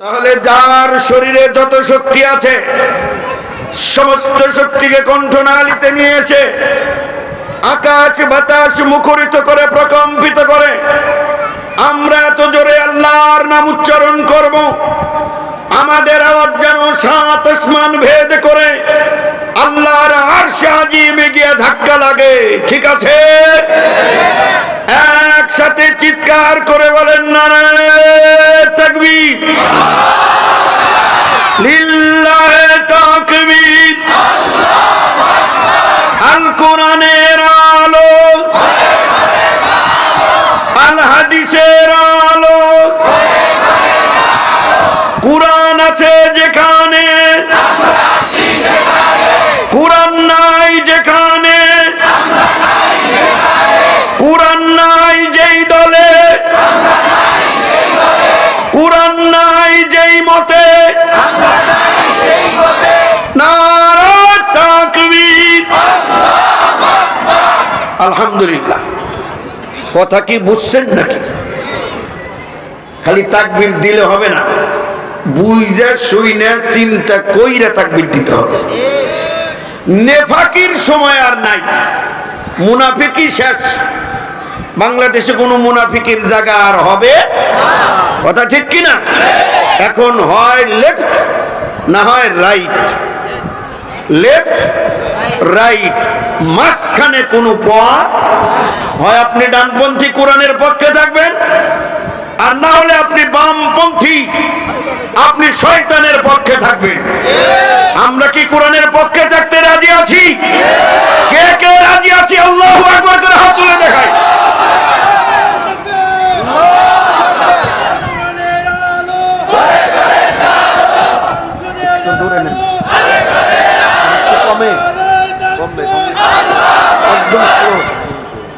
তাহলে যার শরীরে যত শক্তি আছে সমস্ত শক্তিকে কণ্ঠনালীতে নিয়ে এসে আকাশ বাতাস মুখরিত করে প্রকম্পিত করে আমরা এত জোরে আল্লাহর নাম উচ্চারণ করব, আমাদের আওয়াজ যেন সাত আসমান ভেদ করে আল্লাহর আরশে আজিমে গিয়ে ধাক্কা লাগে। ঠিক আছে? একসাথে চিৎকার করে বলেন নারে তাকবীর, লিল্লাহে তাকবীর। আল কোরআনের আলো, আল হাদিসের আলো, কুরআন আছে যেখানে, কুরআন নাই যেখানে, কুরআন নাই যেই দলে, কুরআন নাই যেই মতে, নারে তাকবীর। আলহামদুলিল্লাহ। কথা কি বুঝছেন নাকি? খালি তাকবীর দিলে হবে না, বুঝে শুইনে চিন্তা কইরা তাকবীর দিতে হবে। নেফাকির সময় আর নাই, মুনাফিকি শেষ। বাংলাদেশে কোনো মুনাফিকের জায়গা আর হবে কথা ঠিক কিনা? এখন হয় লেফট না হয় রাইট, লেফট রাইট, মাঝখানে কোনো পথ। হয় আপনি ডানপন্থী কোরআনের পক্ষে থাকবেন, আর না হলে আপনি বামপন্থী, আপনি শয়তানের পক্ষে থাকবেন। আমরা কি কোরআনের পক্ষে থাকতে রাজি আছি? কে কে রাজি আছি আল্লাহু আকবার করে হাত তুলে দেখাই।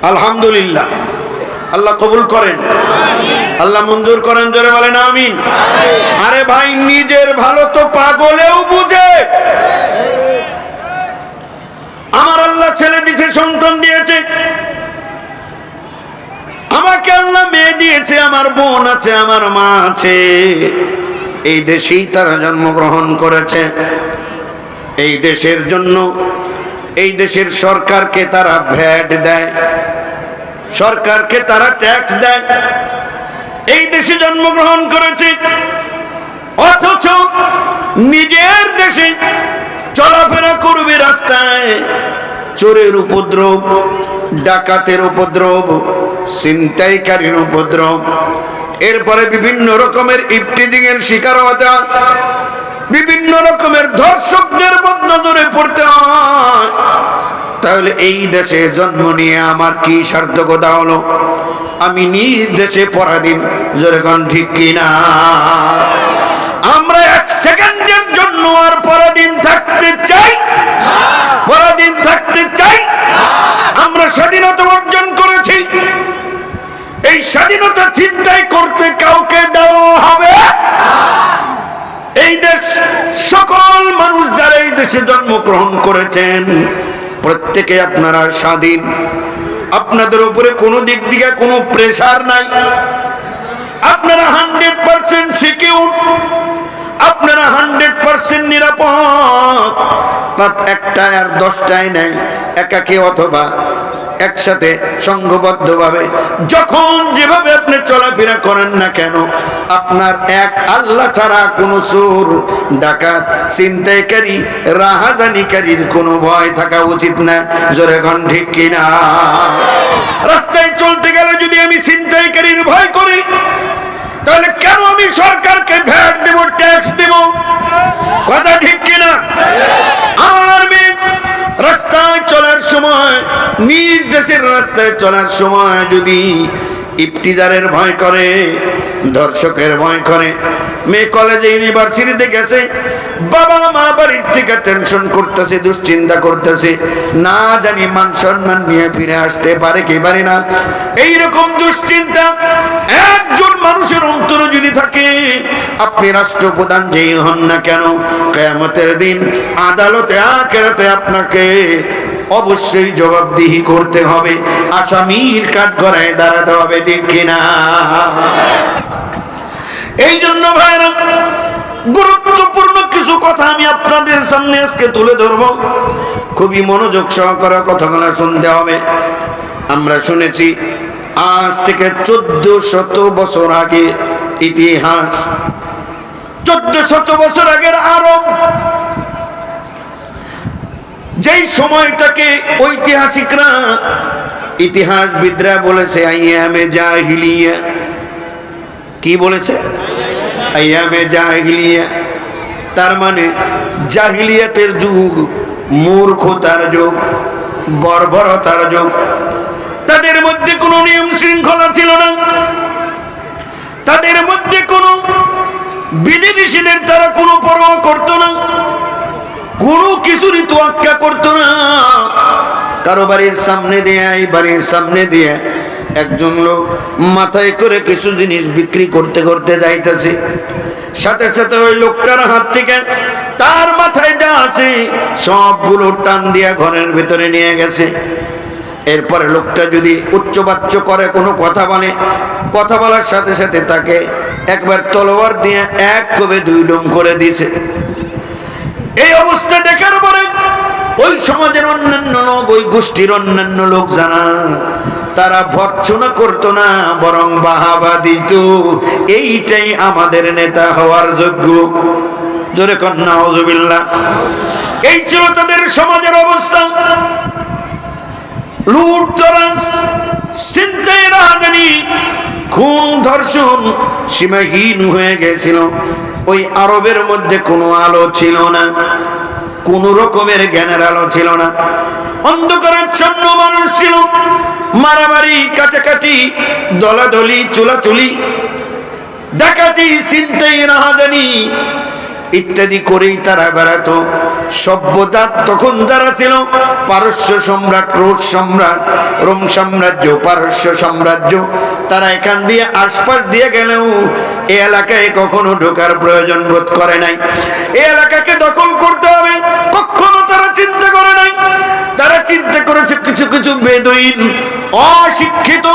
আলহামদুলিল্লাহ। আল্লাহ কবুল করেন, আল্লাহ মঞ্জুর করেন, জোরে বলেন আমিন। আরে ভাই, নিজের ভালো তো পাগলেও বুঝে। আমার আল্লাহ ছেলে দিয়েছে, সন্তান দিয়েছে, আমাকে আল্লাহ মেয়ে দিয়েছে, আমার বোন আছে, আমার মা আছে। এই দেশেই তারা জন্মগ্রহণ করেছে। এই দেশের জন্য এই দেশের সরকারকে তারা ভ্যাট দেয়, সরকারকে তারা ট্যাক্স দেয়। এই দেশে জন্মগ্রহণ করেছে, অথচ নিজের দেশে চলাফেরা করবে রাস্তায় চোরের উপদ্রব, ডাকাতের উপদ্রব, ছিনতাইকারীর উপদ্রব, এরপরে বিভিন্ন রকমের ইফটিজিং এর শিকার হতে, বিভিন্ন রকমের ধর্ষকদের বদনজরে পড়তে হয়। তাহলে এই দেশে জন্ম নিয়ে আমার কি সার্থকতা হলো? আমি নিজ দেশে পরাধীন, যেরকম ঠিক কিনা? আমরা এক সেকেন্ডের জন্য আর পরাধীন থাকতে চাই? পরাধীন থাকতে চাই? আমরা স্বাধীনতা অর্জন করেছি, এই স্বাধীনতা চিন্তাই করতে কাউকে দেওয়া হবে? এই দেশ, সকল মানুষ যারা এই দেশে জন্মগ্রহণ করেছেন, প্রত্যেকে আপনারা স্বাধীন। আপনাদের উপরে কোনো দিক থেকে কোনো প্রেসার নাই। আপনারা 100% সিকিউর, আপনারা 100% নিরাপদ। একটা আর 10টায় নাই, একাকে অথবা একসাথে সংঘবদ্ধভাবে যখন যেভাবে আপনি চলাফেরা করেন না কেন, আপনার এক আল্লাহ ছাড়া কোনো চোর, ডাকাত, ছিনতাইকারী, রাহাজানিকারীর কোনো ভয় থাকা উচিত না। জোরে কোন ঠিক কিনা? রাস্তায় চলতে গেলে যদি আমি ছিনতাইকারীর ভয় করি, তাহলে কেন আমি সরকারকে ভ্যাট দেব, ট্যাক্স দেব? কথা ঠিক কিনা? আর রাস্তায় চলার সময়, নিজ দেশের রাস্তায় চলার সময় যদি ইফতিজারের ভয় করে, ধর্ষকের ভয় করে, মেয়ে কলেজে ইউনিভার্সিটিতে গেছে, বাবা মা বাড়ির থেকে টেনশন করতেছে, দুশ্চিন্তা করতেছে, না জানি মান সম্মান নিয়ে ফিরে আসতে পারে কি পারে না, এইরকম দুশ্চিন্তা একজন মানুষের অন্তরে যদি থাকে, আপনি রাষ্ট্রপ্রধান যেই হন না কেন, কিয়ামতের দিন আদালতে আখিরাতে আপনাকে অবশ্যই জবাবদিহি করতে হবে, আসামির কাঠগড়ায় দাঁড়াতে হবে, ঠিক কিনা? এই জন্য ভাইরা গুরুত্বপূর্ণ কিছু কথা আমি আপনাদের সামনে আজকে তুলে ধরবো, খুবই মনোযোগ সহকারে কথাগুলো শুনতে হবে। আমরা শুনেছি আজ থেকে 1400 বছর আগে ইতিহাস, 1400 বছর আগের আরব, যেই সময়টাকে ঐতিহাসিকরা ইতিহাসবিদরা বলেছে আইয়ামে জাহিলিয়া। কি বলেছে? আইয়ামে জাহিলিয়া, তার মানে জাহিলিয়াতের যুগ, মূর্খতার যুগ, বর্বরতার যুগ। তাদের মধ্যে কোনো নিয়ম শৃঙ্খলা ছিল না, তাদের মধ্যে কোনো বিধিনিষেধের তারা কোনো পরোয়া করত না, কোনো কিছুরই তোয়াক্কা করত না। কারো বাড়ির সামনে দিয়ে, এই বাড়ির সামনে দিয়ে একজন লোক মাথায় করে কিছু জিনিস বিক্রি করতে করতে যাইতেছে, সাথে সাথে ওই লোকটার হাত থেকে তার মাথায় যা আছে সবগুলো টান দিয়া ঘরের ভিতরে নিয়ে গেছে। এরপরে লোকটা যদি উচ্চবাচ্য করে কোনো কথা বলে, কথা বলার সাথে সাথে তাকে একবার তলোয়ার দিয়ে এক কোবে 2 ডুম করে দিয়েছে। এই অবস্থা দেখার পরে ওই সমাজের অন্যান্য লোক, ওই গোষ্ঠীর অন্যান্য লোক জানা, তারা ভর্ৎসনা করতো না, বরং বাহাবা দিত, এইটাই আমাদের নেতা হওয়ার যোগ্য। জোরে কর নাউযুবিল্লাহ। এই ছিল তাদের সমাজের অবস্থা। লুট তরাস, ছিনতাই, রাহাজানি, খুন ধর্ষণ সীমাহীন হয়ে গেছিল। ওই আরবের মধ্যে কোনো আলো ছিল না, কোন রকমের জ্ঞানের আলো ছিল না, অন্ধকারাচ্ছন্ন মানুষ ছিল। মারামারি, কাটাকাটি, দলাদলি, চুলাচুলি, ডাকাতি, ছিনতাই, রাহাজানি ইত্যাদি করেই তারা বেড়াতো। সভ্যতা তখন যারা ছিল, পারস্য সম্রাট, রোম সম্রাট, রোম সাম্রাজ্য, পারস্য সাম্রাজ্য, তারা এখান দিয়ে আশপাশ দিয়ে গেলেও এই এলাকায় কখনো ঢোকার প্রয়োজন বোধ করে নাই। এই এলাকাকে দখল করতে হবে কখনো তারা চিন্তা করে নাই। তারা চিন্তা করেছে কিছু কিছু বেদুইন, অশিক্ষিত,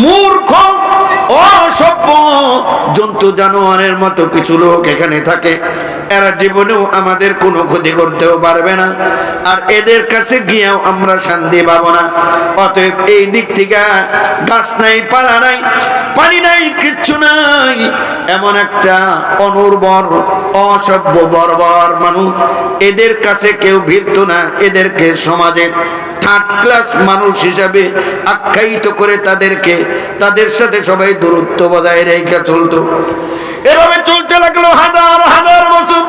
মূর্খ, অসভ্য, জন্তু জানোয়ারের মতো কিছু লোক এখানে থাকে। এরা জীবনেও আমাদের কোনো ক্ষতি করতেও পারবে না, আর এদের কাছে গিয়েও আমরা শান্তি পাবো না। অতএব এই দিক থেকে গাছ নাই, পালা নাই, পানি নাই, কিচ্ছু নাই, এমন একটা অনুর্বর, অসভ্য, বর্বর মানুষ, এদের কাছে কেউ ভিড়ত না। এদেরকে সমাজে থার্ড ক্লাস মানুষ হিসাবে আখ্যায়িত করে তাদেরকে, তাদের সাথে সবাই দূরত্ব বজায় রেখে চলতো। এভাবে চলতে লাগলো হাজার হাজার বছর।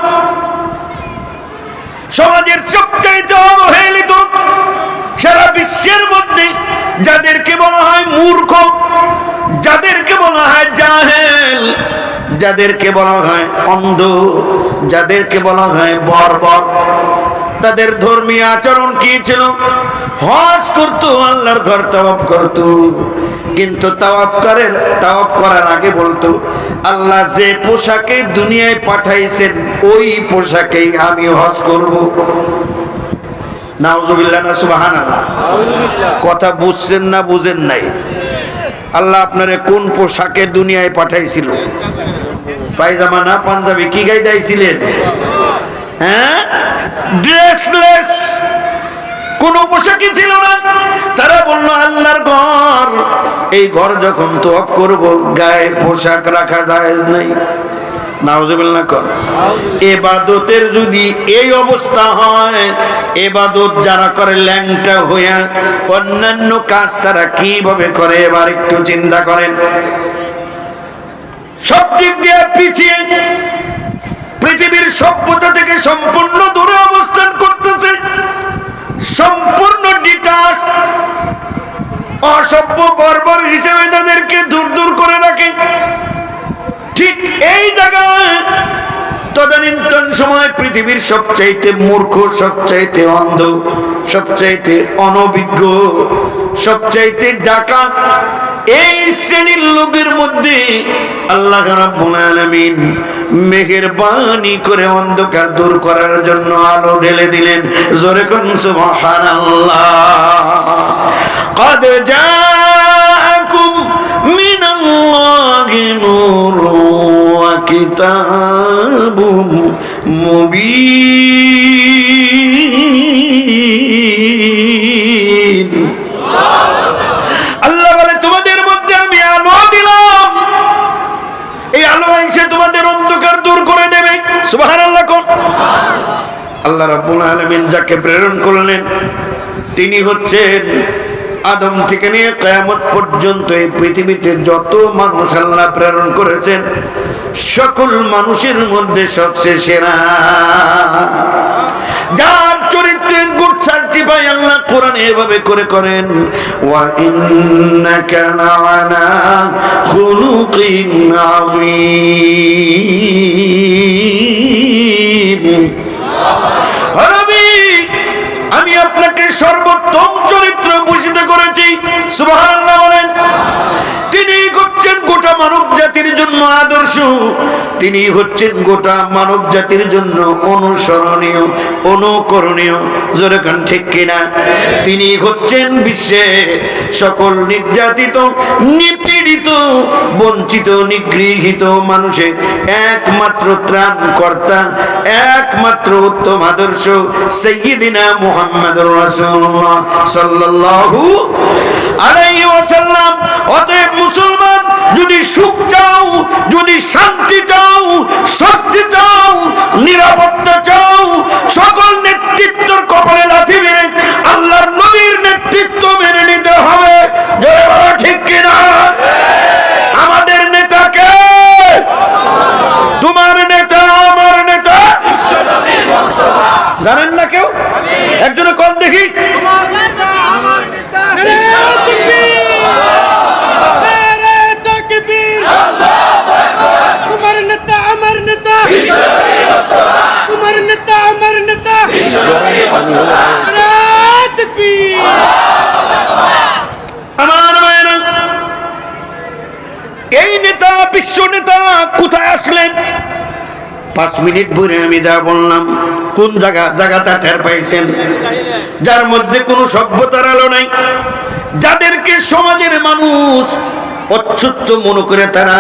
সমাজের সবচাইতে অবহেলিত, সারা বিশ্বের মধ্যে যাদেরকে বলা হয় মূর্খ, যাদেরকে বলা হয় জাহেল, যাদেরকে বলা হয় অন্ধ, যাদেরকে বলা হয় বর্বর, তাদের ধর্মীয় আচরণ কি ছিল? হজ করত, আল্লাহর ঘর তাওয়াফ করত, কিন্তু তাওয়াফ করার আগে বলতো, আল্লাহ যে পোশাকে দুনিয়ায় পাঠাইছেন ওই পোশাকেই আমি হজ করব। নাউযুবিল্লাহ না সুবহানাল্লাহ। কথা বুঝছেন না বুঝেন নাই? আল্লাহ আপনারে কোন পোশাকে দুনিয়ায় পাঠাইছিল? পায়জামা না পাঞ্জাবি, কি গাইতেছিলেন? হ্যাঁ, ড্রেসলেস, কোন পোশাকই ছিল না। তারা বললো আল্লাহর ঘর, এই ঘর যখন তওয়াফ করব গায়ে পোশাক রাখা জায়েজ নাই। নাউযুবিল্লাহ কর। ইবাদতের যদি এই অবস্থা হয়, ইবাদত যারা করে ল্যাংটা হইয়া, অন্যান্য কাজ তারা কিভাবে করে এবার একটু চিন্তা করেন। সব দিক দিয়ে পিছিয়ে, পৃথিবীর সভ্যতা থেকে সম্পূর্ণ দূরে অবস্থান করতেছে, সম্পূর্ণ ডিটাচ, অসভ্য, বর্বর হিসেবে তাদেরকে দূর দূর করে রাখে। ঠিক এই জায়গায় তদানীন্তন সময় পৃথিবীর সবচাইতে মূর্খ, সবচাইতে অন্ধ, সবচাইতে অনভিজ্ঞ, সবচাইতে ডাকাত, এই শ্রেণীর লোকের মধ্যে আল্লাহ রাব্বুল আলামিন মেহেরবানি করে অন্ধকার দূর করার জন্য আলো ঢেলে দিলেন। জোরে কোন সুবহানাল্লাহ। قد جاءكم من الله نور কিতাবুম মুবিন। আল্লাহ বলে তোমাদের মধ্যে আমি আলো দিলাম, এই আলো এসে তোমাদের অন্ধকার দূর করে দেবে। সুবহানাল্লাহ কোন আল্লাহ রাব্বুল আলামিন যাকে প্রেরণ করলেন তিনি হচ্ছেন আদম থেকে নিয়ে কিয়ামত পর্যন্ত এই পৃথিবীতে যত মানুষ আল্লাহ প্রেরণ করেছেন সকল মানুষের মধ্যে সবচেয়ে সেরা, যার চরিত্রের গুড সার্টিফাই আল্লাহ কোরআনে এভাবে করে করেন, ওয়া ইন্নাকা লাআলা খুলুকিন আযীম। আমি আপনাকে সর্বোত্তম চরিত্র ভূষিত করেছি। সুবহানাল্লাহ বলেন। তিনি হচ্ছেন গোটা মানব জাতির জন্য আদর্শ, তিনি হচ্ছেন গোটা মানব জাতির জন্য অনুসরণীয়, অনুকরণীয়। জোরে কান ঠিক কিনা? তিনি হচ্ছেন বিশ্বে সকল নির্যাতিত, নিপীড়িত, বঞ্চিত, নিগৃহীত মানুষের একমাত্র ত্রাণকর্তা, একমাত্র উত্তম আদর্শ সাইয়্যিদিনা মুহাম্মাদুর রাসূলুল্লাহ সাল্লাল্লাহু আলাইহি ওয়াসাল্লাম। অতএব মুসলমান, যদি সুখ চাও, যদি শান্তি চাও, স্বস্তি চাও, নিরাপত্তা চাও, সকল নেতৃত্বের কপালে লাথি মেরে আল্লাহর নবীর নেতৃত্ব মেনে নিতে হবে। জয় বলো ঠিক কিনা? আমাদের নেতাকে, তোমার নেতা, আমার নেতা জানেন না কেউ? একজনে কম দেখি। আমার মায়েরা, এই নেতা, বিশ্ব নেতা কোথায় আসলেন? 5 মিনিট পরে আমি যা বললাম কোন জায়গাটা টের পাইছেন? যার মধ্যে কোনো সভ্যতার আলো নাই, যাদেরকে সমাজের মানুষ অচ্ছুত মনে করে তারা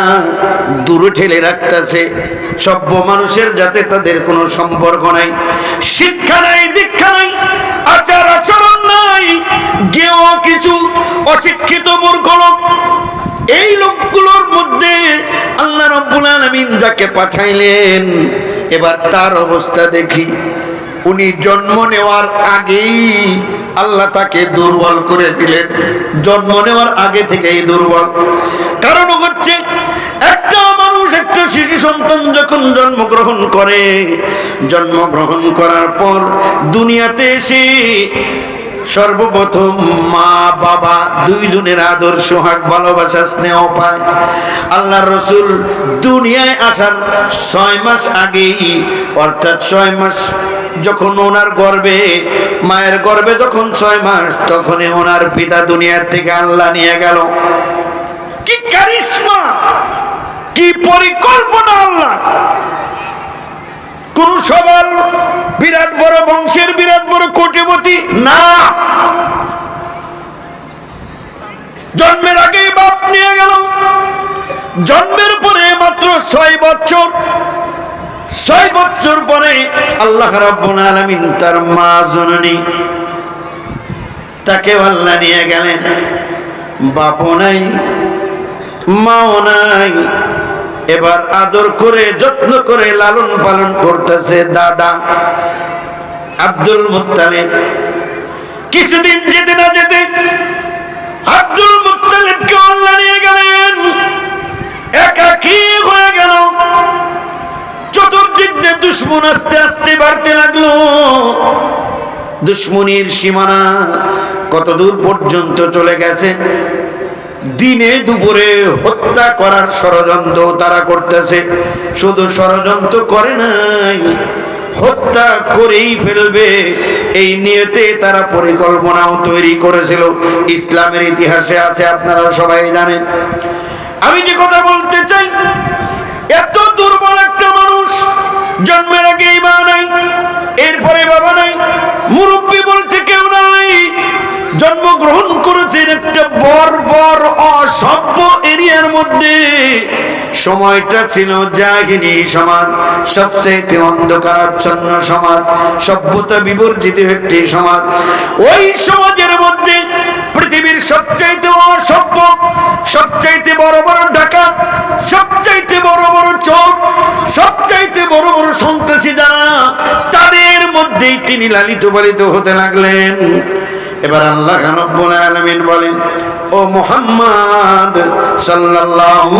দূরে ঠেলে রাখতেছে। সভ্য মানুষের যাতে তাদের কোনো সম্পর্ক নাই, শিক্ষা নাই, দীক্ষা নাই, আচার আচরণ নাই, জ্ঞেয় কিছু অশিক্ষিত মূর্খ লোক। এই লোকগুলোর মধ্যে আল্লাহ রাব্বুল আলামিন যাকে পাঠাইলেন, এবার তার অবস্থা দেখি। উনি জন্ম নেওয়ার আগেই আল্লাহ তাকে দুর্বল করে দিলেন, জন্ম নেওয়ার আগে থেকেই দুর্বল। কারণ হচ্ছে একটা মানুষ, একটা শিশু সন্তান যখন জন্মগ্রহণ করে, জন্মগ্রহণ করার পর দুনিয়াতে এসে সর্বপ্রথম মা বাবা দুইজনের আদর, সোহাগ, ভালোবাসা, স্নেহ পায়। আল্লাহর রাসূল দুনিয়ায় আসার 6 মাস আগেই, অর্থাৎ 6 মাস যখন ওনার গর্ভে, মায়ের গর্ভে যখন 6 মাস, তখনই ওনার পিতা দুনিয়ার থেকে আল্লাহ নিয়ে গেল। কি কারিশমা, কি পরিকল্পনা আল্লাহ! কোন সবাল বিরাট বড় বংশের বিরাট বড় কোটিপতি না, জন্মের আগেই বাপ নিয়ে গেল। জন্মের পরে মাত্র 6 বছর, 6 বছর পরে আল্লাহ রাব্বুল আলামিন তার মা জননী তাকে আল্লাহ নিয়ে গেলেন। বাপও নাই, মাও নাই। এবার আদর করে, যত্ন করে লালন পালন করতেছে দাদা আব্দুল মুত্তালিব। কিছুদিন যেতে না যেতে আব্দুল মুত্তালিবকে আল্লাহ নিয়ে গেলেন, একাকী হয়ে গেল। চতুর্দিক দিয়ে দুশমন আস্তে আস্তে বাড়তে লাগলো। দুশমনির সীমানা কত দূর পর্যন্ত চলে গেছে? দিনে দুপুরে হত্যা করার ষড়যন্ত্র তারা করতেছে। শুধু ষড়যন্ত্র করে নাই, হত্যা করেই ফেলবে এই নিয়তে তারা পরিকল্পনাও তৈরি করেছিল। ইসলামের ইতিহাসে আছে, আপনারাও সবাই জানেন। আমি যে কথা বলতে চাই, এত দুর্বল একটা মানুষ, জন্মের আগেই মা নাই, এরপরে বাবা নাই, মুরব্বী বলতে কেউ নাই, জন্ম জন্মগ্রহণ করেছেন একটা বর্বর অসভ্য এরিয়ার মধ্যে। সময়টা ছিল জাহিলি সমাজ, সবচেয়ে অন্ধকারাচ্ছন্ন সমাজ, সভ্যতা বিবর্জিত একটি সমাজ। ওই সমাজের মধ্যে পৃথিবীর সবচাইতে অসভ্য, সবচাইতে বড় বড় ডাকাত, সবচাইতে বড় বড় চোর, সবচাইতে বড় বড় সন্ত্রাসী যারা, তাদের মধ্যেই তিনি লালিত পালিত হতে লাগলেন। এবার আল্লাহ রাব্বুল আলামিন বলেন, ও মুহাম্মদ সাল্লাল্লাহু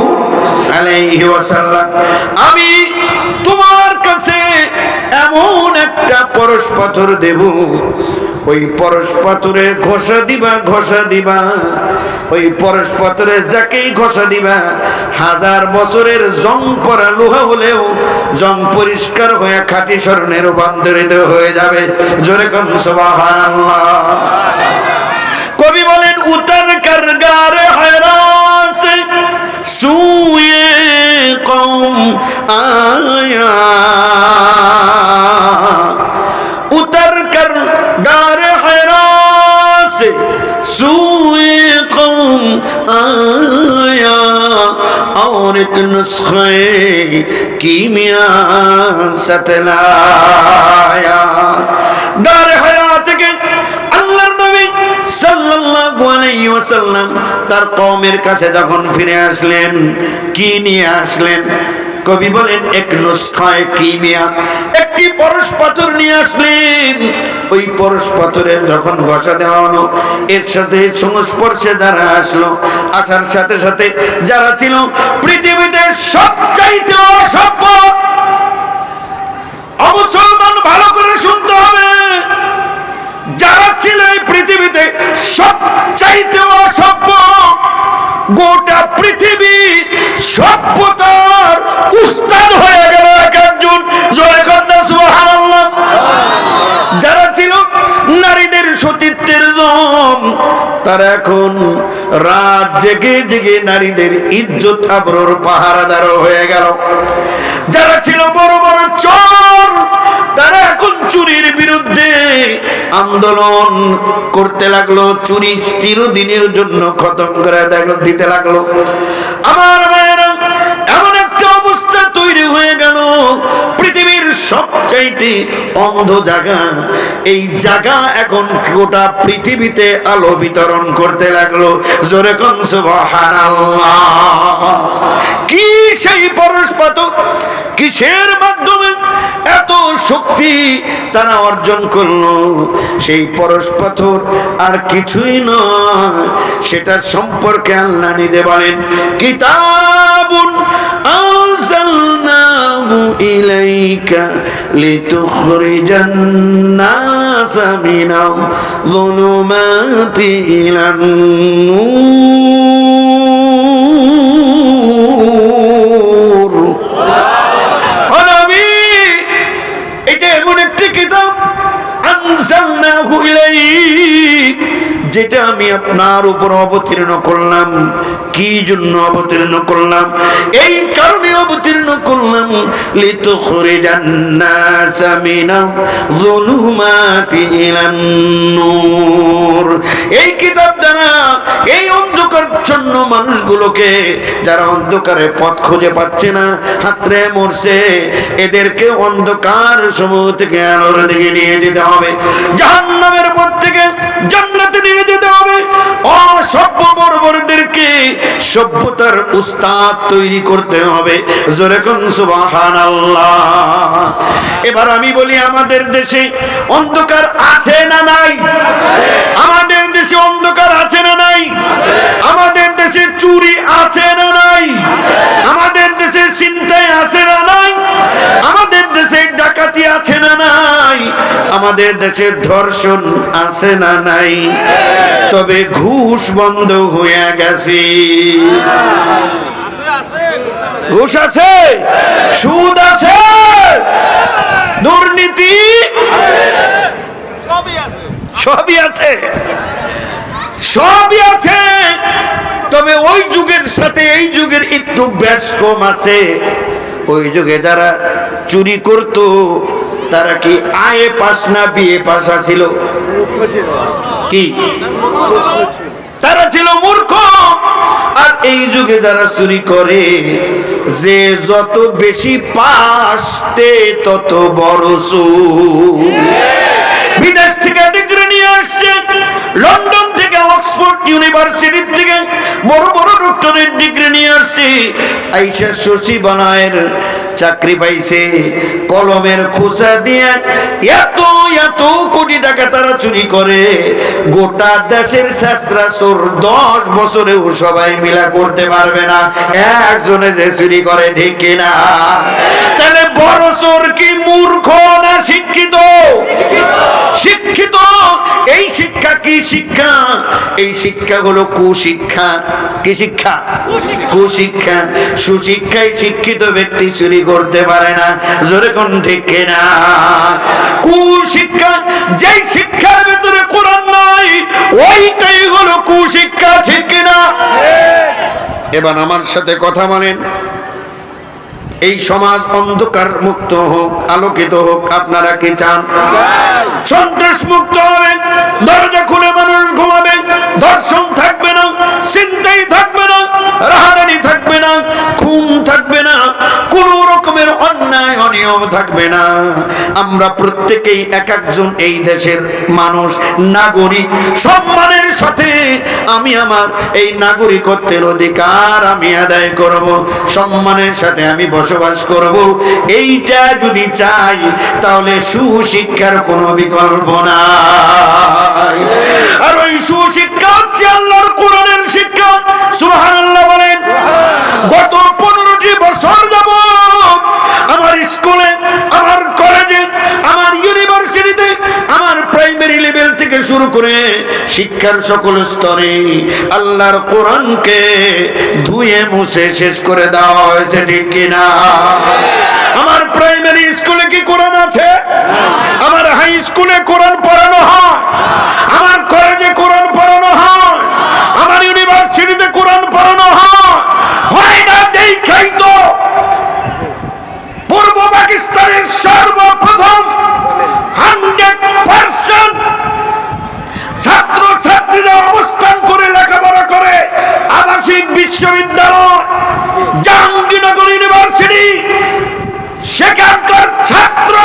আলাইহি ওয়াসাল্লাম, আমি তোমার কাছে এমন একটা পরশ পাথর দেব, ওই পরশ পাথরে ঘষা দিবা, ঘষা দিবা, ওই পরশ পাথরে যাকেই ঘষা দিবা, 1000 বছরের জং পড়া লোহা হলেও জং পরিষ্কার হয়ে খাঁটি স্বর্ণে রূপান্তরিত হয়ে যাবে। জোরে কোন সুবহানাল্লাহ। কবি বলেন, উতর কর গারে হেরাস সুয়ে কওম আয়া, उतर कर गार हैरा से सूए कौम आया और एक नुस्खे कीमिया सतलाया। गार हयात के আল্লাহর নবী সাল্লাল্লাহু আলাইহি ওয়াসাল্লাম তার কওমের কাছে যখন ফিরে আসলেন, কি নিয়ে আসলেন? কবি বলেন, এক নুসখায়ে কিমিয়া, একটি পরশ পাথর নিয়ে আসলেন। ওই পরশ পাথরে যখন ঘষা দেওয়া হলো, এর সাথে সংস্পর্শে যারা আসলো, আসার সাথে সাথে যারা ছিল পৃথিবীতে সবচাইতে অসভ্য, অমুসলমান ভালো করে শুনতে হবে, যারা ছিল এই পৃথিবীতে সবচাইতে অসভ্য, গোটা পৃথিবী সভ্যতার উস্তাদ হয়ে গেল একজন। জয় কন্যা সুবহানাল্লাহ। যারা ছিল নারীদের সতীত্বের জম, তারা এখন রাত জেগে জেগে নারীদের ইজ্জত আবরুর পাহারাদার হয়ে গেল। যারা ছিল বড় বড় চোর, তারা এখন চুরির বিরুদ্ধে আন্দোলন করতে লাগলো, চুরি চিরদিনের জন্য খতম করে দিতে লাগলো। আমার ভাইয়েরা, এমন একটা অবস্থা তৈরি হয়ে গেল, পৃথিবীর সবচাইতে অন্ধ জায়গা, এই জায়গা এখন গোটা পৃথিবীতে আলো বিতরণ করতে লাগলো। জোরে কোন সুবহানাল্লাহ। কি সেই পরশ পাথর, কিসের মাধ্যমে এত শক্তি তারা অর্জন করলো? সেই পরশ পাথর আর কিছুই নয়, সেটার সম্পর্কে আল্লাহ নিজে বলেন, কিতাবুন আনজালনাহু ইলাইকা লিতুখরিজান নাসা মিনাল যুলুমাতি ইলান নূর। এটা এমন একটি কিতাব, আনজালনাহু ইলাইক, যেটা আমি আপনার উপর অবতীর্ণ করলাম। কি জন্য অবতীর্ণ করলাম? এই কারণে অবতীর্ণ করলাম, লিতুখরিজান নাসা মিনাল যুলুমাতি ইলান নূর। এই কিতাব দ্বারা এই অন্ধকারাচ্ছন্ন মানুষগুলোকে, যারা অন্ধকারে পথ খুঁজে পাচ্ছে না, হাতড়ে মরছে, এদেরকে অন্ধকার সমূহ থেকে আলোর দিকে নিয়ে যেতে হবে, জাহান্নামের পথ থেকে জান্নাতে নিয়ে যেতে হবে। অসভ্য বর্বরদেরকে সভ্যতার উস্তাদ তৈরি করতে হবে। জোরে কোন সুবহানাল্লাহ। এবার আমি বলি, আমাদের দেশে অন্ধকার আছে না নাই? আমাদের দেশে অন্ধকার আছে না নাই? আমাদের দেশে চুরি আছে না নাই? আমাদের দেশে ছিনতাই আছে না নাই? আমাদের দেশে ডাকাতি আছে না নাই? আমাদের দেশে ধর্ষণ আছে না নাই? তবে ঘুষ বন্ধ হয়ে গেছে। ঘুষ আছে, সুদ আছে, দুর্নীতি সবই আছে, সবই আছে। তবে ওই যুগের সাথে এই যুগের একটু বেশ কম আছে। ওই যুগে যারা চুরি করত, তারা কি আয়ে পাস না বিয়ে পাস ছিল? কি তারা ছিল মূর্খ। আর এই যুগে যারা চুরি করে, যে যত বেশি পাসতে তত বড় চোর। বিদেশ থেকে ডিগ্রি নিয়ে আসছে, লন্ডন থেকে অক্সফোর্ড ইউনিভার্সিটি থেকে বড় বড় ডক্টরেট ডিগ্রি নিয়ে আসছে, আইসা সচিবালয়ের চাকরি পাইছে। কলমের খোসা দিয়ে এত এত কোটি টাকা তারা চুরি করে, গোটা দেশের শেষরা চোর 10 বছরেও সবাই মিলা করতে পারবে না একজনে যে চুরি করে, ঠিক কিনা? তাহলে বড় চোর কি মূর্খ না শিক্ষিত? শিক্ষিত। এই শিক্ষা কি শিক্ষা? এই শিক্ষা হলো কুশিক্ষা। কি শিক্ষা? কুশিক্ষা। সুশিক্ষায় শিক্ষিত ব্যক্তি চুরি করতে পারে না, জোরে কোন ঠিক কিনা? কুশিক্ষা, যেই শিক্ষার ভিতরে কোরআন নাই ওইটাই হলো কুশিক্ষা, ঠিক কিনা? এবার আমার সাথে কথা বলেন, এই সমাজ অন্ধকার মুক্ত হোক, আলোকিত হোক, আপনারা কি চান? সন্ত্রাস মুক্ত হবে, দরজা খুলে মানুষ ঘুমাবে, ধর্ষণ থাকবে না, ছিনতাই থাকবে না, রাহাজানি থাকবে না, খুন থাকবে না, কোন রকমের অন্যায় অনিয়ম থাকবে না। আমরা প্রত্যেকেই এক একজন এই দেশের মানুষ, নাগরিক। সম্মানের সাথে আমি আমার এই নাগরিকত্বের অধিকার আমি আদায় করব, সম্মানের সাথে আমি বসবাস করব। এইটা যদি চাই তাহলে সুশিক্ষার কোনো বিকল্প নাই। আর ওই সুশিক্ষা হচ্ছে আল্লাহর কোরআনের শিক্ষা। সুবহানাল্লাহ বলেন। গত 15টি বছর যাবত আমার স্কুলে, আমার কলেজে, আমার ইউনিভার্সিটিতে, আমার প্রাইমারি লেভেল থেকে শুরু করে শিক্ষার সকল স্তরে আল্লাহর কোরআনকে ধুয়ে মুছে শেষ করে দেওয়া হয়েছে, ঠিক কিনা? আমার প্রাইমারি স্কুলে কি কোরআন আছে? আমার হাই স্কুলে কোরআন পড়ানো হয়, আমার কলেজে কোরআন পড়ানো হয়, আমার ইউনিভার্সিটিতে কোরআন পড়ানো হয় না। দেখাই তো পূর্ব পাকিস্তানের সর্বপ্রথম 100% ছাত্র ছাত্রীরা অবস্থান করে লেখাপড়া করে আবাসিক বিশ্ববিদ্যালয় জাহাঙ্গীরনগর ইউনিভার্সিটি, সেখানকার ছাত্র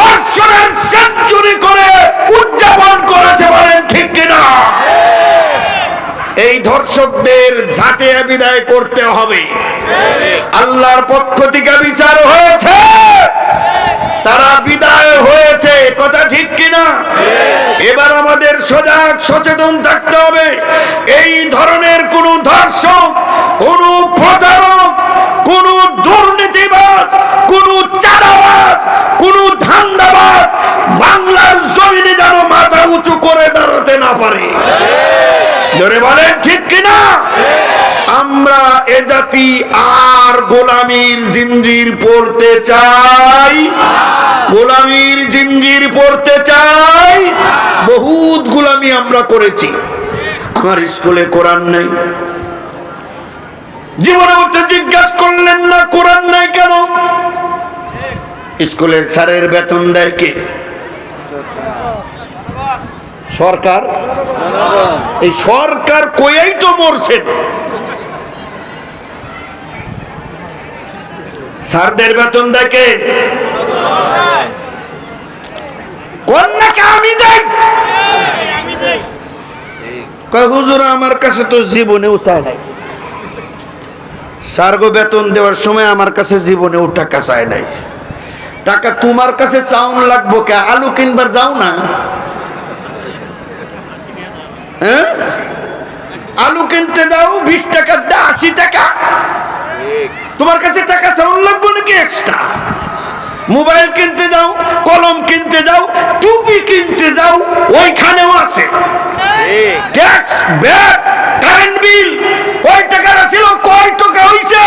দর্শনের সেঞ্চুরি করে উদযাপন করেছে, বলেন ঠিক কিনা? এই ধর্ষকদের ঝাঁটে বিদায় করতে হবে। আল্লাহর পক্ষ থেকে বিচার হয়েছে, তারা বিদায় হয়েছে, কথা ঠিক কিনা? এবার আমাদের সজাগ সচেতন থাকতে হবে। এই ধরনের কোন ধর্ষক, কোন প্রতারক, কোন দুর্নীতিবাদ, কোন চাঁদাবাদ, কোন ধান্দাবাদ বাংলার জমিনে যেন মাথা উঁচু করে দাঁড়াতে না পারে, জোরে বলেন ঠিক কিনা? আমরা এ জাতি আর গোলামীর জিঞ্জির পড়তে চাই, গোলামীর জিঞ্জির পড়তে চাই। বহুত গোলামি আমরা করেছি। আমার স্কুলে কোরআন নাই, জীবনে উঠে জিজ্ঞাসা করলেন না কোরআন নাই কেন? স্কুলের স্যারের বেতন দেয় কে? সরকার। এই সরকার কইয়াই তো মরছেন। স্যারদের বেতন দেয় কে? কন্যাকে আমি দেই। কয় হুজুর আমার কাছে তো জীবনেও চায় নাই। স্যারগো বেতন দেওয়ার সময় আমার কাছে জীবনেও টাকা চায় নাই। টাকা তোমার কাছে চাউন লাগবো কে? আলু কিনবার যাও না, হ্যাঁ? আলু কিনতে যাও 20 টাকা, 80 টাকা। তোমার কাছে টাকা চাউন লাগবো নাকি এক্সট্রা? মোবাইল কিনতে যাও, কলম কিনতে যাও, টুপি কিনতে যাও, ওইখানেও আছে ট্যাক্স, ভ্যাট, কারেন্ট বিল। ওই টাকাটা ছিল কয় টাকা হইছে?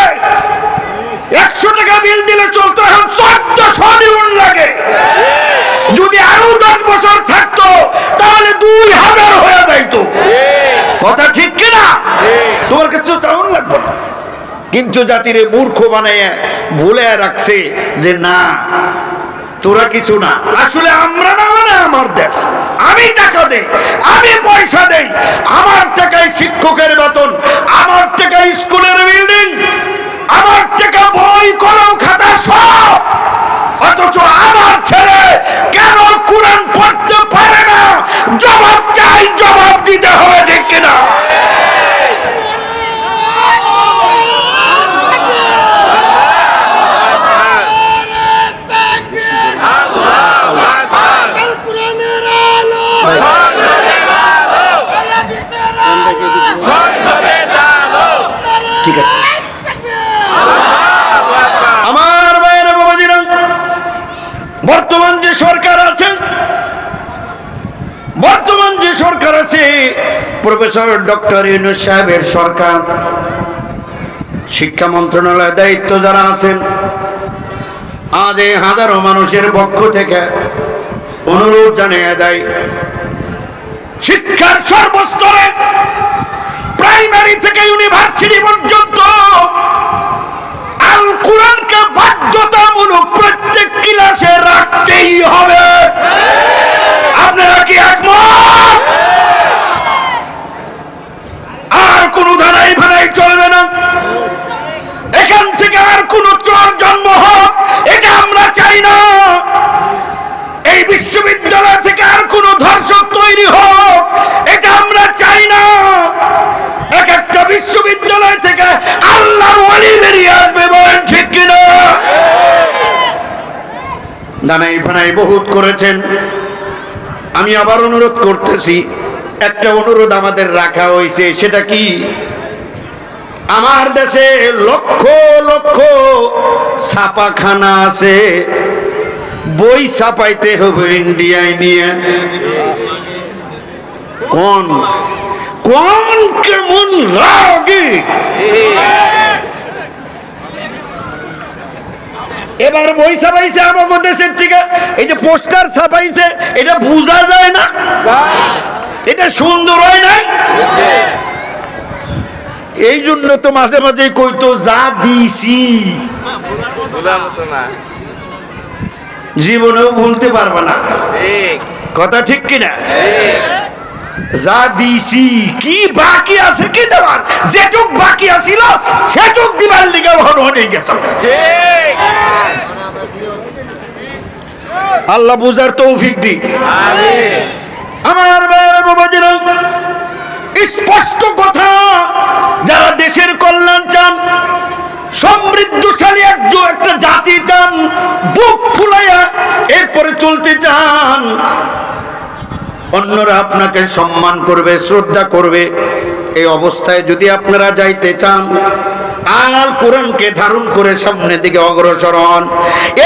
100 টাকা বিল দিলে চলতো, এখন 1400 ইউন লাগে। যদি আরো 10 বছর থাকতো তাহলে 2000 হয়ে যাইতো, কথা ঠিক কিনা? তোমার কাছে চাউন লাগবে না। কিন্তু জাতিরে মূর্খ বানাইয়া ভুলে রাখছে যে না, তোরা কিছু না, আসলে আমরা না, মানে আমার দেশ। আমি টাকা দেই, আমি পয়সা দেই, আমার টাকায় শিক্ষকের বেতন, আমার টাকায় স্কুলের বিল্ডিং, আমার টাকা বই কলম খাতা সব। অথচ আমার ছেলে কেন কোরআন পড়তে পারে না? জবাব চাই, জবাব দিতে হবে, ঠিক কিনা? ঠিক আছে আমার ভাইয়েরা, বাবাজিরা, বর্তমান যে সরকার আছে, প্রফেসর ডক্টর ইউনূস সাহেবের সরকার, শিক্ষা মন্ত্রণালয়ের দায়িত্ব যারা আছেন, আজ এই হাজারো মানুষের পক্ষ থেকে অনুরোধ জানিয়ে দেয়, শিক্ষার সর্বস্তরে প্রাইমারি থেকে ইউনিভার্সিটি পর্যন্ত আল কোরআনকে বাধ্যতামূলক প্রত্যেক ক্লাসে রাখতেই হবে। আপনারা কি একমত? আর কোন ধারাই ভাড়াই চলবে না, এখান থেকে আর কোন চোর জন্ম হোক, এটা আমরা চাই না। এই বিশ্ববিদ্যালয় থেকে আর কোন ধর্ষক তৈরি হোক, এটা আমরা চাই না। এক একটা বিশ্ববিদ্যালয় থেকে আল্লাহর ওলি বেরিয়ে আসবে, বলেন ঠিক কিনা? দানাই ফানাই বহুত করেছেন, আমি আবার অনুরোধ করতেছি, একটা অনুরোধ আমাদের রাখা হয়েছে, সেটা কি? আমার দেশে লক্ষ লক্ষ ছাপাখানা আছে, বই ছাপাইতে হবে ইন্ডিয়ায় নিয়ে। কোন কোন কেমন লাগে এবার বই ছাপাইছে আমাদের দেশের থেকে, এই যে পোস্টার ছাপাইছে, এটা বোঝা যায় না, এটা সুন্দর হয় না। এই জন্য তো মাঝে মাঝে কইতো যা দিছি, জীবনেও ভুলতে পারবে না, কথা ঠিক কিনা? যা দিছি, কি বাকি আছে কি দেওয়ার? যেটুক বাকি আছিল সেটুক দিবার লিগে হয়ে গেছে। আল্লাহ বুঝার তৌফিক দিক। আমার বাবাজিরা, স্পষ্ট কথা, যারা দেশের কল্যাণ চান, সমৃদ্ধশালী একটা জাতি চান, বুক ফুলাইয়া এরপরে চলতে চান, অন্যরা আপনাকে সম্মান করবে, শ্রদ্ধা করবে, এই অবস্থায় যদি আপনারা যাইতে চান, আল কোরআনকে ধারণ করে সামনের দিকে অগ্রসর হন।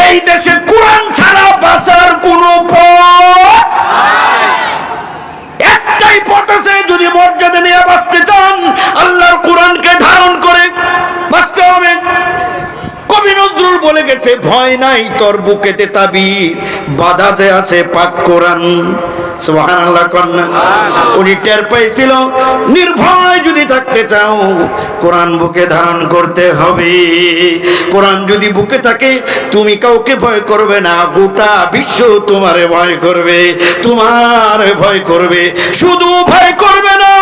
এই দেশে কোরআন ছাড়া বাঁচার কোনো পথ, একটাই পথ আছে, যদি মর্যাদা নিয়ে বাঁচতে চান, আল্লাহর কোরআনকে ধারণ করে বাঁচতে হবে। কবি নজরুল বলে গেছে, ভয় নাই তোর বুকেতে তাবির, বাধা যে আছে পাক কোরআন। সুবহানাল্লাহ কন্যা, উনি টের পাইছিল, নির্ভয় যদি থাকতে চাও কোরআন বুকে ধারণ করতে হবে। কোরআন যদি বুকে থাকে, তুমি কাউকে ভয় করবে না, গোটা বিশ্ব তোমারে ভয় করবে, তোমার ভয় করবে। শুধু ভয় করবে না,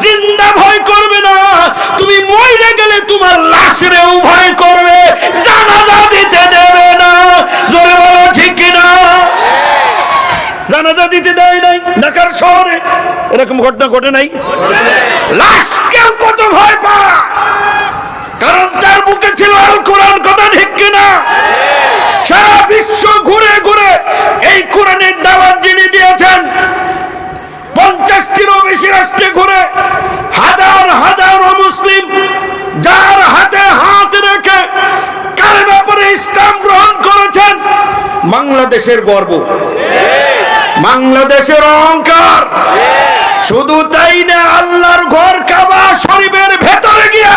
জিন্দা ভয় করবে না, তুমি মরে গেলে তোমার লাশরেও ভয় করবে, জানাজা দিতে দেবে না। জোরে বলো ঠিক কিনা? জানাজা দিতে দেয় নাই ঢাকার শহরে, এরকম ঘটনা ঘটে নাই? লাশ কেউ কত ভয় পায়, কারণ তার বুকে ছিল আল কোরআন, কথা ঠিক কিনা? সারা বিশ্ব ঘুরে ঘুরে এই কোরআনের দাওয়াত যিনি দিয়েছেন, 50টিরও বেশি রাষ্ট্রে ঘুরে হাজার হাজার মুসলিম যার হাতে হাত রেখে কালেমা পড়ে ইসলাম গ্রহণ করেছেন, বাংলাদেশের গর্ব, বাংলাদেশের অহংকার। শুধু তাই না, আল্লাহর ঘর কাবা শরীফের ভেতরে গিয়া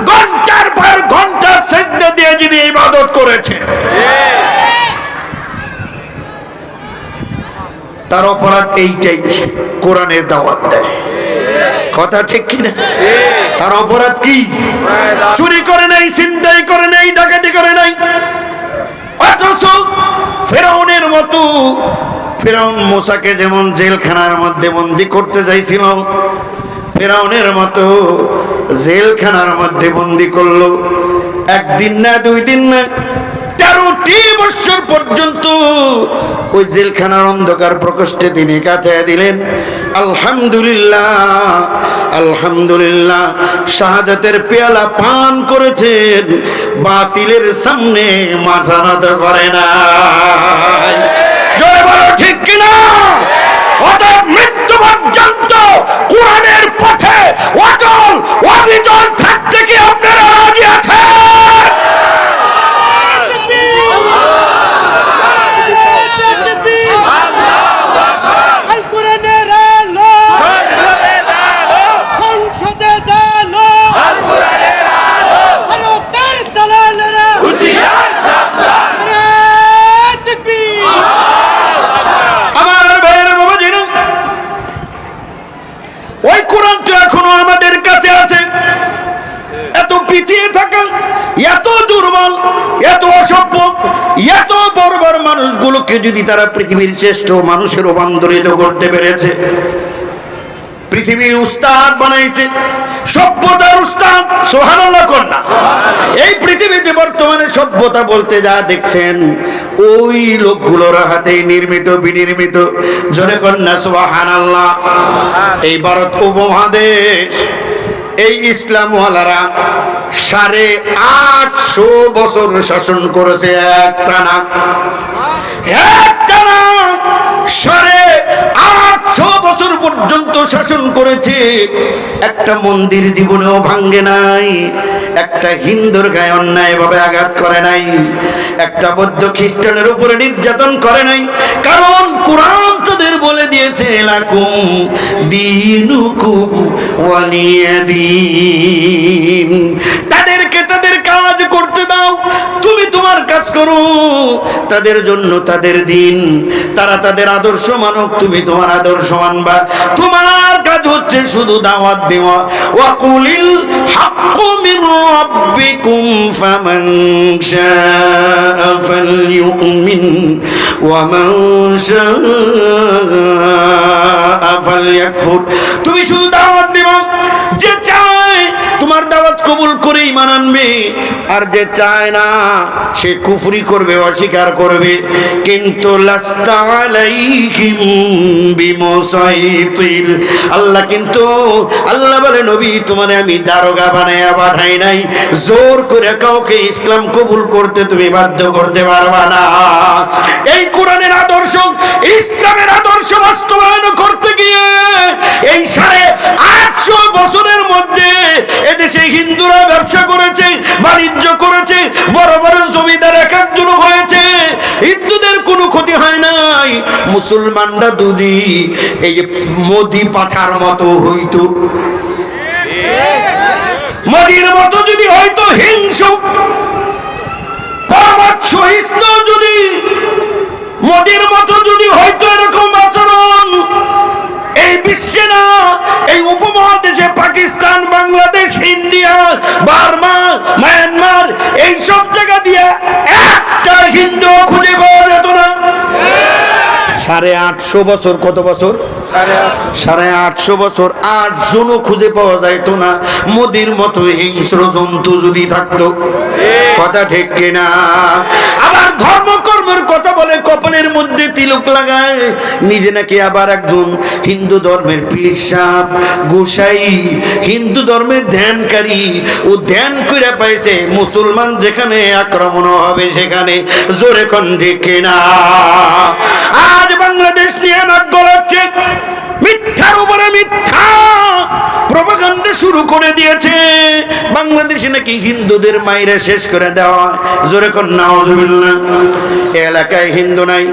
ঘন্টার পর ঘন্টা সিজদা দিয়ে যিনি ইবাদত করেছে, তার অপরাধ এইটাই, কোরআনের দাওয়াত দেয়, কথা ঠিক কিনা? তার অপরাধ কি? চুরি করে নাই, ছিনতাই করে নাই, ডাকাতি করে নাই, অথচ ফেরাউনের মতো, ফেরাউন মুসাকে যেমন জেলখানার মধ্যে বন্দী করতে চাইছিল, ফেরাউনের মতো জেলখানার মধ্যে বন্দী করলো। একদিন না, 2 দিন না, 13টি বছর পর্যন্ত ওই জেলখানার অন্ধকার প্রকোষ্ঠে তিনি কাটিয়ে দিলেন। আলহামদুলিল্লাহ, আলহামদুলিল্লাহ, শাহাদাতের পেয়ালা পান করেছেন, বাতিলের সামনে মাথা নত করে না। জয় বলো ঠিক কিনা? অতএব মৃত্যু পর্যন্ত কোরআনের পথে অটল অবিচল থাকতে কি আপনারা রাজি আছেন? ওই কোরআনটা এখনো আমাদের কাছে আছে। এত পিছিয়ে থাকা, এত দুর্বল, এত অসভ্য, এত বর্বর মানুষগুলোকে যদি তারা পৃথিবীর শ্রেষ্ঠ মানুষের রূপান্তরিত করতে পেরেছে, পৃথিবীর উস্তাদ বানাইছে, সভ্যতার উস্তাদ, সুবহানাল্লাহ কোন না? এই পৃথিবীতে বর্তমানে সভ্যতা বলতে যা দেখছেন, ওই লোকগুলোর হাতে নির্মিত বিনির্মিত। জোরে কন্যা সুবহানাল্লাহ। এই ভারত উপমহাদেশ, এই ইসলামওয়ালারা 850 বছর শাসন করেছে একটানা, একটানা 850 বছর পর্যন্ত শাসন করেছে। একটা মন্দির জীবনেও ভাঙ্গে নাই, একটা হিন্দুর গায়ে অন্যায় ভাবে আঘাত করে নাই, একটা বৌদ্ধ খ্রিস্টানের উপরে নির্যাতন করে নাই। কারণ কোরআন তাদের বলে দিয়েছে, লাকুম দীনুকুম ওয়ালিয়া দীন। তাদেরকে তাদের কাজ করতে দাও, তুমি তোমার কাজ করো, তাদের জন্য তাদের দিন, তারা তাদের আদর্শ মানুক, তুমি তোমার আদর্শ মানবা। তোমার কাজ হচ্ছে শুধু দাওয়াত দেওয়া। ওয়াকুলিল হাক্কু মির রাব্বিকুম ফামান শাআ ফালইউমিন ওয়া মান শাআ ফালইয়াকফুর। তুমি শুধু দাওয়াত দিবা, যে চায় তোমার দাওয়াত কবুল করে ঈমান আনবে, আর যে চায় না সে কুফরি করবে, অস্বীকার করবে। কিন্তু লাস্তা আলাইহিম বিমুসাইতির। আল্লাহ কিন্তু, আল্লাহ বলে, নবী তোমারে আমি দারোগা বানায়া পাঠাই নাই, জোর করে কাউকে ইসলাম কবুল করতে তুমি বাধ্য করতে পারবা না। এই কোরআনের আদর্শ, ইসলামের আদর্শ বাস্তবায়ন করতে গিয়ে এই 850 বছরের মধ্যে এদেশে হিন্দুরা ব্যবসা করেছে, বাণিজ্য করেছে, বড় বড় জমিদার এক একজন হয়েছে, হিন্দুদের কোনো ক্ষতি হয় নাই। মুসলমানরা যদি এই যে মোদি পাঠার মতো হইতো, মোদির মতো যদি হয়তো হিংসুক পরমাৎসহিষ্ণ, যদি মোদির মতো যদি হয়তো এরকম আচরণ, এই বিশ্বে না, এই উপমহাদেশে Pakistan, Bangladesh, India, Burma, Myanmar, এই সব জায়গা দিয়ে একটা হিন্দু খুঁজে পাওয়া যেত না। 850 বছর, কত বছর? 850 বছর 8 জনও খুঁজে পাওয়া যাইত না। মোদির মতো হিংস্র জন্তু যদি থাকতো, কথা ঠিক কিনা? আবার ধর্মকর্মের কথা বলে, কপালের মধ্যে তিলক লাগায়, নিজে নাকি আবার একজন হিন্দু ধর্মের পীর সাহেব, গোসাই, হিন্দু ধর্মের ধ্যানকারী। ও ধ্যান করে পাইছে মুসলমান যেখানে আক্রমণ হবে সেখানে। জোরে কোন ঠিক কিনা? আজ বাংলাদেশ নিয়ে নাক গলাচ্ছে, মিথ্যার উপরে মিথ্যা প্রপাগান্ডা শুরু করে দিয়েছে। বাংলাদেশে নাকি হিন্দুদের মাইরে শেষ করে দেওয়া। জোরে কোন নাউজুবিল্লাহ। এলাকায় হিন্দু নাই,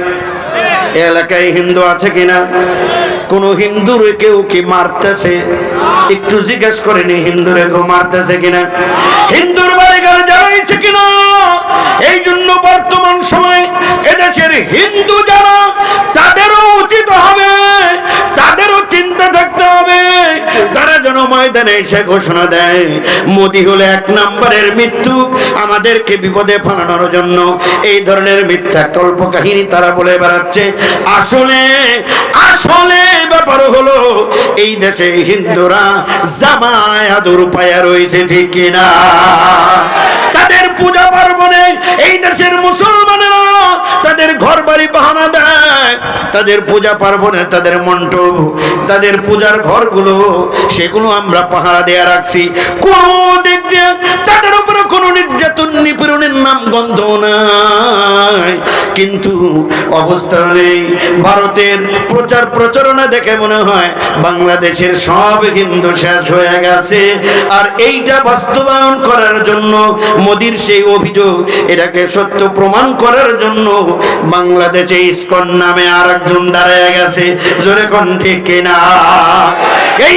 এলাকায় হিন্দু আছে কিনা? কোন হিন্দুর কেউ কি মারতেছে? একটু জিজ্ঞেস করেনি হিন্দুরে কেউ মারতেছে কিনা? হিন্দুর বাড়িঘর জ্বালাইছে কিনা? এই জন্য বর্তমান সময় এদেশের হিন্দু যারা, তাদেরও উচিত হবে, তাদেরও চিন্তা থাকতে হবে, তারা যেন ময়দানে এসে ঘোষণা দেয় মোদি হলো 1 নম্বরের মৃত্যু, আমাদেরকে বিপদে ফেলানোর জন্য এই ধরনের মিথ্যা কল্পকাহিনী তারা বলে বেড়াচ্ছে। আসলে আসলে ব্যাপার হলো এই দেশে হিন্দুরা জামায় আদর পায়া রয়েছে, ঠিক কিনা? তাদের পূজা পার্বণে এই দেশের মুসলমানেরা তাদের ঘর বাড়ি বাহানা দেয়, তাদের পূজা পার্বণে তাদের মণ্ডপ, তাদের পূজার ঘরগুলো সেগুলো আমরা পাহারা দেয়া রাখছি। কোন দিক দিয়ে তাদের উপরে কোনো নির্যাতন নিপীড়নের নাম গন্ধ নাই, কিন্তু অবস্থা নেই। ভারতের প্রচার প্রচারণা দেখে মনে হয় বাংলাদেশের সব হিন্দু শেষ হয়ে গেছে। আর এইটা বাস্তবায়ন করার জন্য মোদির সেই অভিযোগ, এটাকে সত্য প্রমাণ করার জন্য বাংলাদেশে ইসকন নামে আর একজন দাঁড়ায় গেছে। জোরে কোন ঠিক কিনা? এই